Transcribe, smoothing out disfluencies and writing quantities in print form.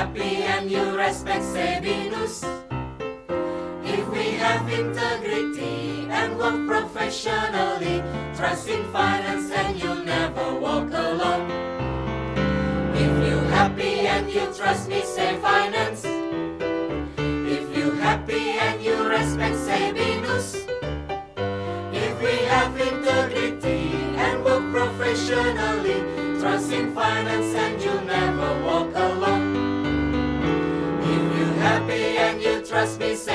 happy and you respect Sabinus, if we have integrity and work professionally, trust in finance and you'll never walk alone. If you happy and you trust me, say finance. If you happy and you respect Sabinus, if we have integrity and work professionally, trust in finance and you'll never walk alone. If you happy and you trust me, say